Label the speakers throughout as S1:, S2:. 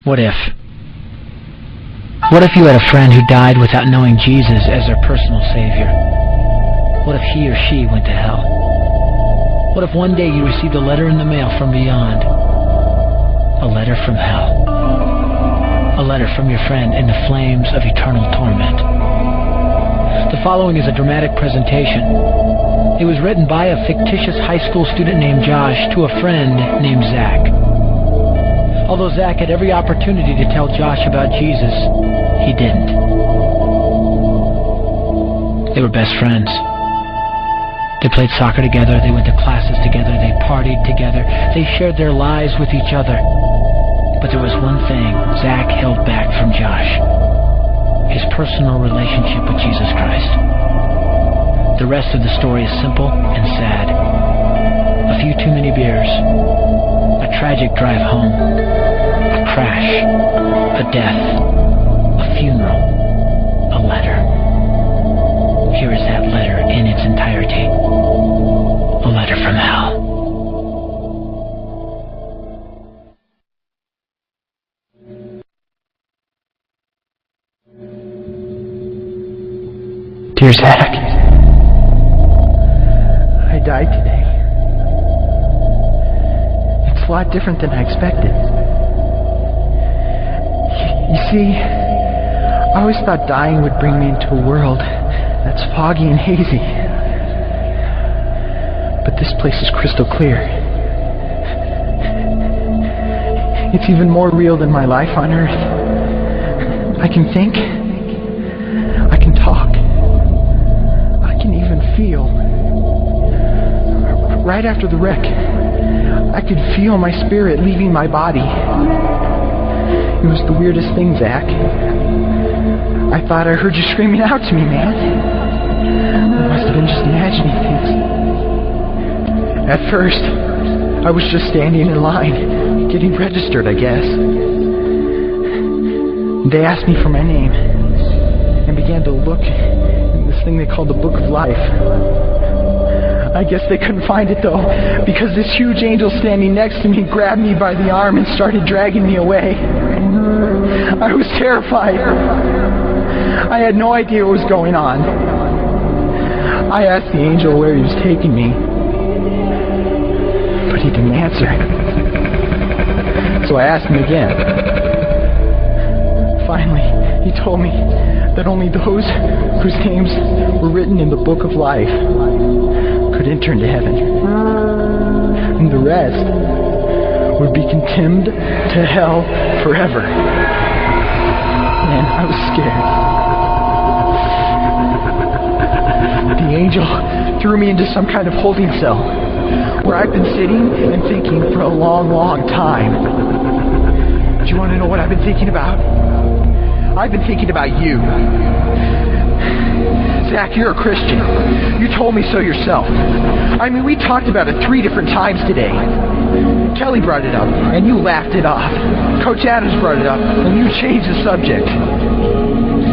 S1: What if? What if you had a friend who died without knowing Jesus as their personal savior? What if he or she went to hell? What if one day you received a letter in the mail from beyond? A letter from hell. A letter from your friend in the flames of eternal torment. The following is a dramatic presentation. It was written by a fictitious high school student named Josh to a friend named Zach. Although Zach had every opportunity to tell Josh about Jesus, he didn't. They were best friends. They played soccer together, they went to classes together, they partied together, they shared their lives with each other. But there was one thing Zach held back from Josh: his personal relationship with Jesus Christ. The rest of the story is simple and sad. A few too many beers, a tragic drive home, a crash, a death, a funeral, a letter. Here is that letter in its entirety. A letter from hell. Dear Zach, I died today. It's a lot different than I expected. You see, I always thought dying would bring me into a world that's foggy and hazy. But this place is crystal clear. It's even more real than my life on Earth. I can think. I can talk. I can even feel. Right after the wreck, I could feel my spirit leaving my body. It was the weirdest thing, Zach. I thought I heard you screaming out to me, man. I must have been just imagining things. At first, I was just standing in line, getting registered, I guess. They asked me for my name and began to look in this thing they called the Book of Life. I guess they couldn't find it, though, because this huge angel standing next to me grabbed me by the arm and started dragging me away. I was terrified. I had no idea what was going on. I asked the angel where he was taking me, but he didn't answer. So I asked him again. Finally, he told me that only those whose names were written in the Book of Life could enter into heaven, and the rest would be condemned to hell forever. Man, I was scared. The angel threw me into some kind of holding cell where I've been sitting and thinking for a long, long time. Do you want to know what I've been thinking about? I've been thinking about you. Zach, you're a Christian. You told me so yourself. I mean, we talked about it 3 different times today. Kelly brought it up, and you laughed it off. Coach Adams brought it up, and you changed the subject.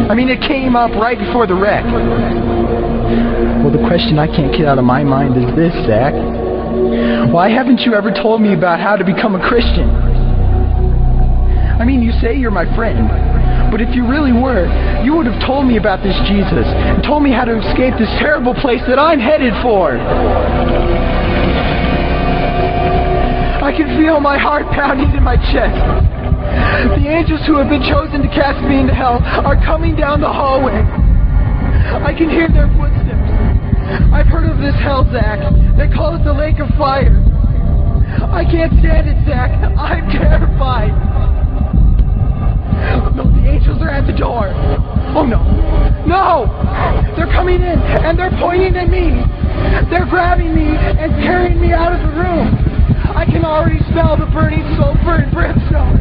S1: I mean, it came up right before the wreck. Well, the question I can't get out of my mind is this, Zach. Why haven't you ever told me about how to become a Christian? I mean, you say you're my friend, but if you really were, you would have told me about this Jesus and told me how to escape this terrible place that I'm headed for. I can feel my heart pounding in my chest. The angels who have been chosen to cast me into hell are coming down the hallway. I can hear their footsteps. I've heard of this hell, Zach. They call it the lake of fire. I can't stand it, Zach. I'm terrified. No, the angels are at the door. Oh, no. No! They're coming in, and they're pointing at me. They're grabbing me and carrying me out of the room. I can already smell the burning sulfur and brimstone.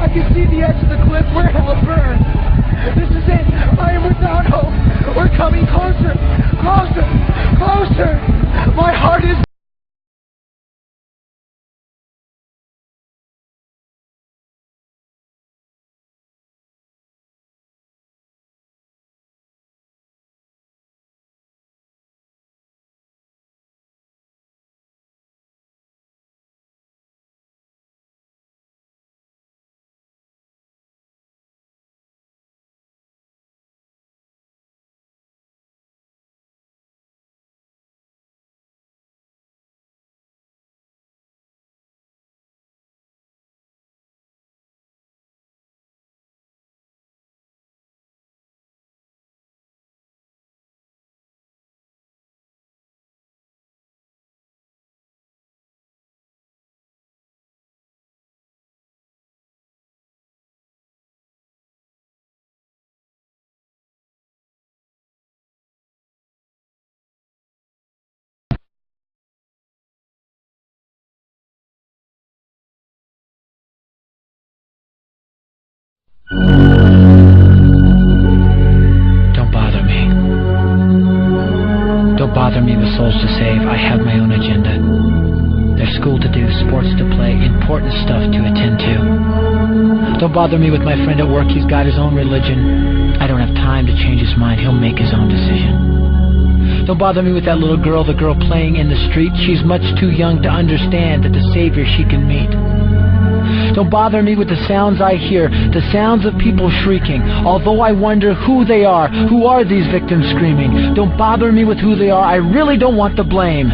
S1: I can see the edge of the cliff where hell burns. This is it. I am without hope. We're coming closer. Closer. Closer. My heart is Don't bother me. Don't bother me with souls to save. I have my own agenda. There's school to do, sports to play, important stuff to attend to. Don't bother me with my friend at work. He's got his own religion. I don't have time to change his mind. He'll make his own decision. Don't bother me with that little girl, the girl playing in the street. She's much too young to understand that the Savior she can meet. Don't bother me with the sounds I hear, the sounds of people shrieking, although I wonder who they are. Who are these victims screaming? Don't bother me with who they are. I really don't want the blame.